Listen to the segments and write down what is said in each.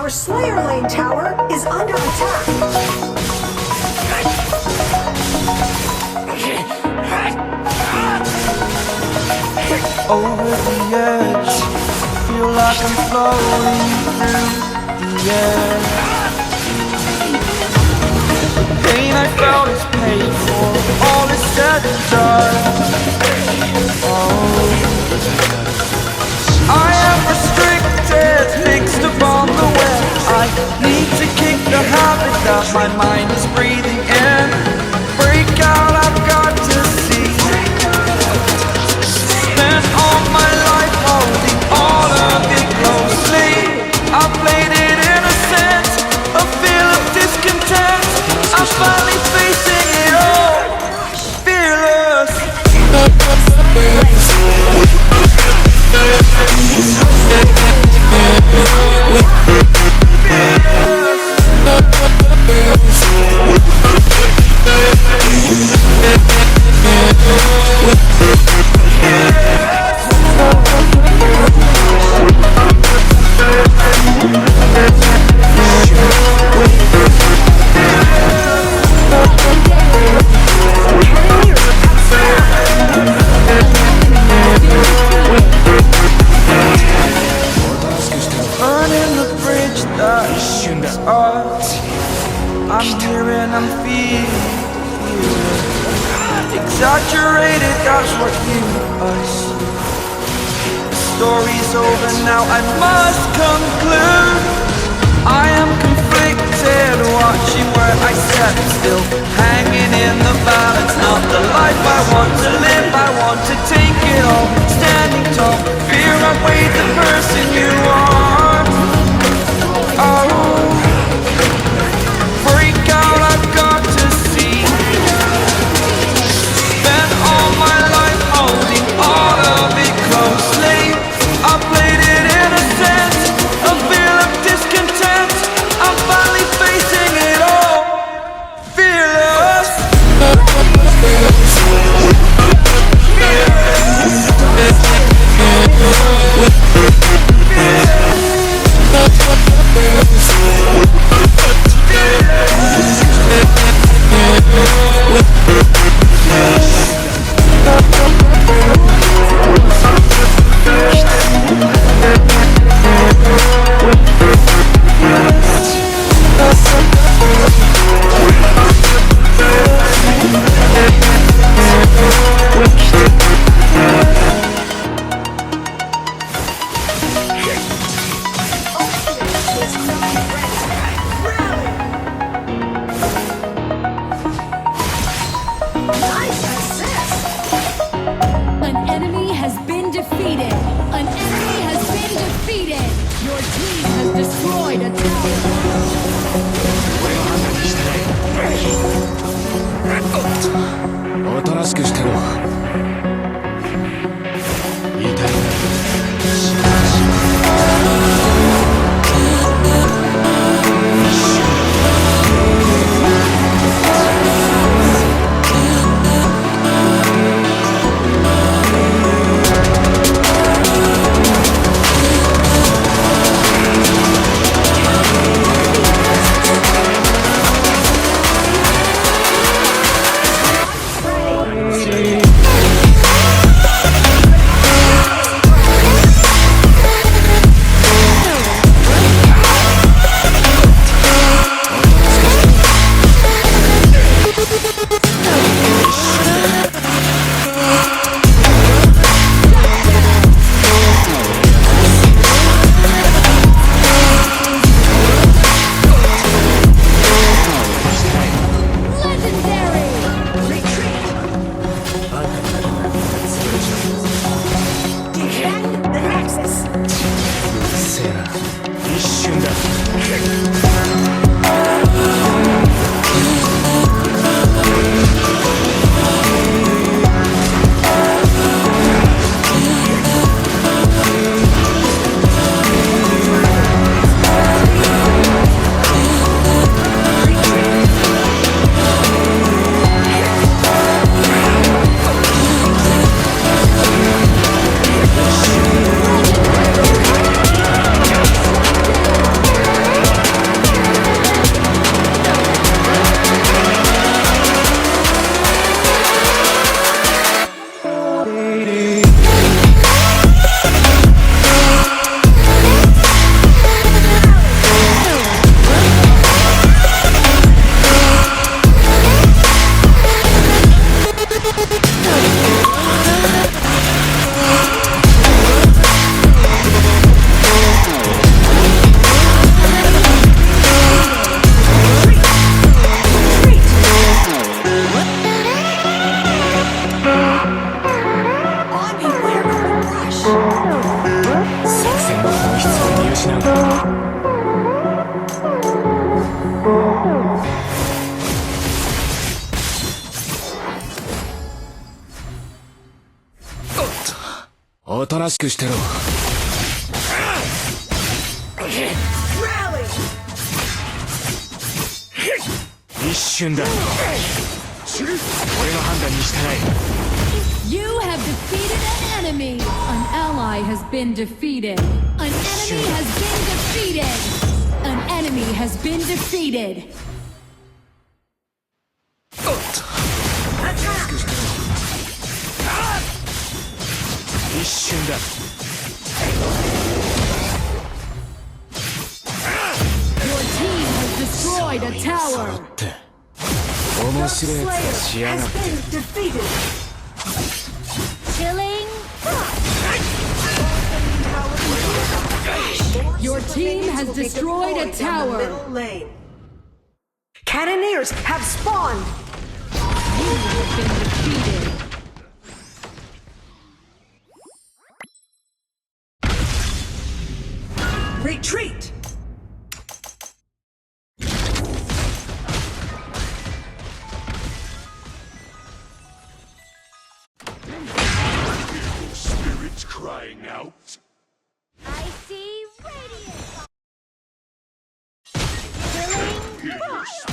Our Slayer Lane tower is under attack. Over the edge, feel like I'm floating through the air. The pain I felt is paid for, all is said and done. Oh, I am restricted, fixed upon the web. I need to kick the habit that my mind is breathing in. Break out, I've got to see. Spent all my life holding all of it closely. I played it innocent, a feel of discontent. I'm finally facing it all, fearless. Burning the bridge that is us. I'm here and I'm feeling exaggerated, that's what you assume. The story's over now, I must conclude. I am conflicted, watching where I step still, hanging in the balance. Not the life I want to live, I want to take it all. Standing tall, fear I weighed the person you are. Oh, break out, I've got to see. Spent all my life holding all of it closely. I played it innocent, a feel of discontent. I'm finally facing it all, fearless. An enemy has been defeated. An enemy has been defeated. Your team has destroyed a tower. おとなしくしてろ。言いたいな。おとなしくしてろ。 Rally! 一瞬だ。俺の判断に従え。 You have defeated an enemy. An ally has been defeated. An enemy has been defeated. An enemy has been defeated. 一瞬だ。 Your team has destroyed a さら tower. って面白いやつしや Slayer がっ has て。 been defeated. Killing. Your team has destroyed a tower. Middle lane. Cannoneers have spawned. You have been defeated. Retreat. Spirits crying out. I see radiance. Killing fire.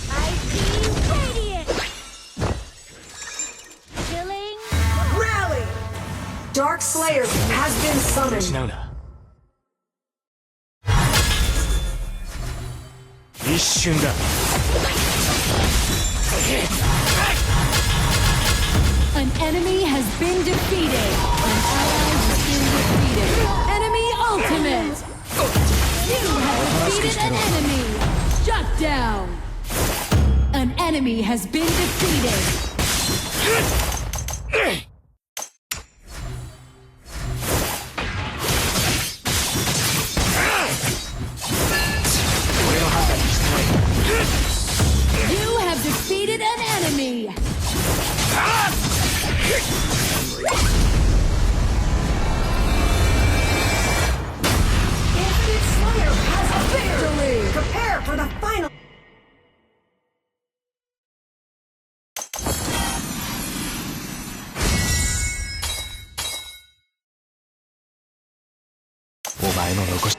I see radiance. Killing Rally. Dark Slayer has been 失 summoned. うな。一瞬だ。 An enemy has been defeated. An ally has been defeated. Enemy ultimate. You have defeated an enemy. Shut down. An enemy has been defeated. You have defeated an enemy. Infinite Slayer has a victory. Prepare for the final. お前の残し